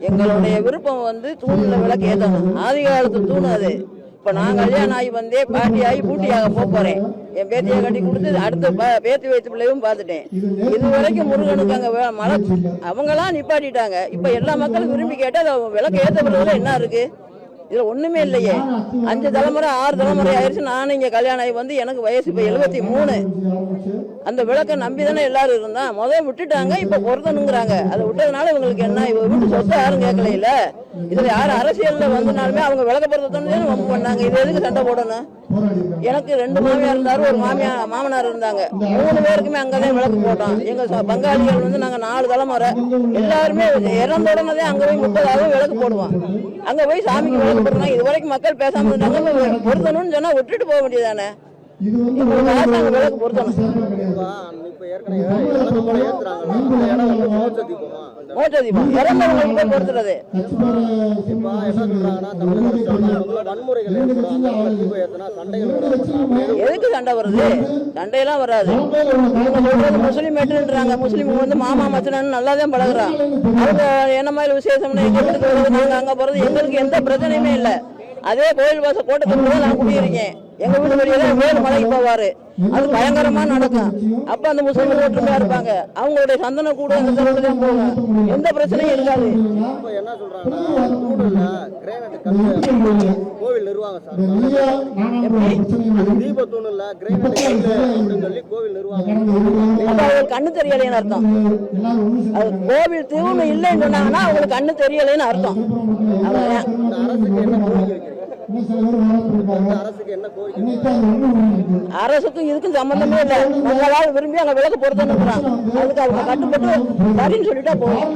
எங்களுடைய விருப்பம் தூணில் விளக்கு ஏற்றணும். ஆதி காலத்து தூண் அது. இப்போ நான் கல்யாணம் ஆகி பாட்டியாகி பூட்டியாக போறேன். என் பேத்தியை கட்டி கொடுத்து அடுத்த பேத்தி வயிற்று பிள்ளையும் பார்த்துட்டேன். இது வரைக்கும் முருகனுக்கு அங்கே மழை அவங்களாம் நிப்பாட்டிட்டாங்க. இப்போ எல்லா மக்களும் விரும்பி கேட்டால் அதை விளக்கு ஏற்றப்படுறதுல என்ன இருக்கு? இதுல ஒண்ணுமே இல்லையே. 5 தலைமுறை 6 தலைமுறை ஆயிடுச்சு. நானும் இங்க கல்யாணம் ஆகி எனக்கு வயசு இப்ப 73. அந்த விளக்கை நம்பி தானே எல்லாரும் இருந்தா. விட்டுட்டாங்க, இப்ப பொருத்தணுங்கிறாங்க. அதை விட்டதுனால இவங்களுக்கு என்ன? இவ வீட்டு சொத்தை யாரும் கேட்கல. இல்ல இதுல யாரும் அரசியல்ல வந்தனாலுமே அவங்க விளக்க பொருத்தணும் வம்பு பண்ணாங்க. இது எதுக்கு சண்டை போடணும்? எனக்கு 2 மாமியார் இருந்தாரு, ஒரு மாமனார் இருந்தாங்க. 3 பேருக்குமே அங்கதான் விளக்கு போட்டோம். எங்க பங்காளிகள் நாங்க 4 தலைமுறை எல்லாருமே இறந்த உடனே அங்க போய் 30ஆவது விளக்கு போடுவோம். அங்க போய் சாமிக்கு விளக்கு போடுறாங்க. இது வரைக்கும் மக்கள் பேசாம இருந்தாங்க. பொருத்தணும்னு சொன்னா விட்டுட்டு போக வேண்டியதானே. விளக்கு பொருத்தணும். மோட்சதீபம் இறந்தவங்களுக்கு பொறுத்துறது. எதுக்கு சண்டை வருது? சண்டையெல்லாம் வராது. முஸ்லீம் மேட்டுன்றாங்க. முஸ்லீம் மாமா மச்சனன்னு நல்லாதான் பழகுறான். அவங்க என்ன மாதிரி விசேஷம்னு எங்க வீட்டுக்கு வருது, நாங்க அங்க போறது, எங்களுக்கு எந்த பிரச்சனையுமே இல்லை. அதே கோயில் வாச கோட்டத்துக்கு நான் குடியிருக்கேன். எங்க வீட்டு வழியெல்லாம் வேறு மலைக்கு போவாரு. அது பயங்கரமா நடக்கும். அப்ப அந்த முஸ்லிம் ஓட்டுமே இருப்பாங்க. அவங்களுடைய சந்தன கூட போகும். எந்த பிரச்சனையும் இருக்காது. கோவில் நிர்வாகம் கண்ணு தெரியலைன்னு அர்த்தம். அது கோவில் தூணு இல்லைன்னு சொன்னாங்கன்னா அவங்களுக்கு கண்ணு தெரியலைன்னு அர்த்தம். அரசுக்கும் இதுக்கும் சம்பந்தமே இல்லை. மக்களால் விரும்பி அங்க விளக்கு பொருத்தணும். அதுக்கு அவங்க கட்டுப்பட்டு சரின்னு சொல்லிட்டா போதும்.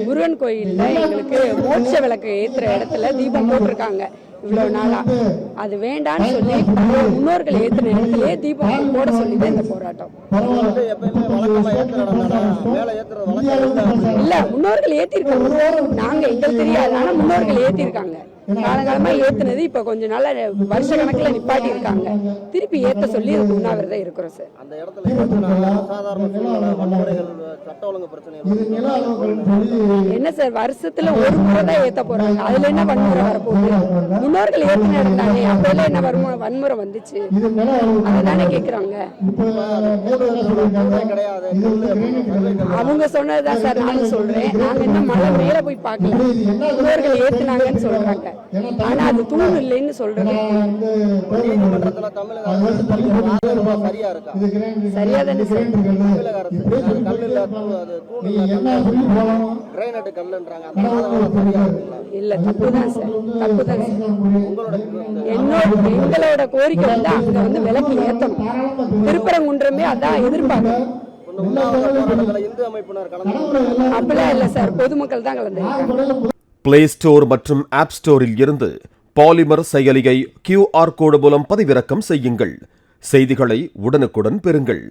முருகன் கோயில்ல எங்களுக்கு மோட்ச விளக்கு ஏத்துற இடத்துல தீபம் போட்டிருக்காங்க இவ்வளவு நாளா. அது வேண்டான்னு சொல்லி முன்னோர்கள் ஏத்துற இடத்துலயே தீபம் போட சொல்லிதான் இந்த போராட்டம். இல்ல, முன்னோர்கள் ஏத்திருக்காங்க. நாங்க எங்களுக்கு தெரியாது, ஆனா முன்னோர்கள் ஏத்திருக்காங்க. காலகாலமா ஏத்துனது இப்ப கொஞ்ச நாள வருஷ கணக்குல நிப்பாட்டி இருக்காங்க. திருப்பி ஏத்த சொல்லி உண்ணாவிரதம் இருக்கிறோம் சார். அந்த இடத்துல என்ன சார், வருஷத்துல ஒரு முறை தான் ஏத்த போறாங்க. அதுல என்ன வன்முறை வரப்போகுது? முன்னோர்கள் ஏத்தின இருந்தாங்க, அப்பெல்லாம் என்ன வன்முறை வந்துச்சு? அதுதானே கேக்குறாங்க. அவங்க சொன்னதுதான் சார் நானும் சொல்றேன். நாங்க என்ன மழை மேல போய் பார்க்கல, முன்னோர்கள் ஏத்துனாங்கன்னு சொல்றாங்க. ஆனா அது தூண் இல்லைன்னு சொல்றது சரியா தானே சார்? இல்ல, தப்புதான் சார், தப்புதான் சார். எங்களோட கோரிக்கை அங்க விளக்கு ஏத்தணும். திருப்பரங்குன்றமே அதான் எதிர்பார்க்கணும். அப்படிலாம் இல்ல சார், பொதுமக்கள் தான் கலந்து. பிளே ஸ்டோர் மற்றும் ஆப் ஸ்டோரில் இருந்து பாலிமர் செயலியை QR கோடு மூலம் பதிவிறக்கம் செய்யுங்கள். செய்திகளை உடனுக்குடன் பெறுங்கள்.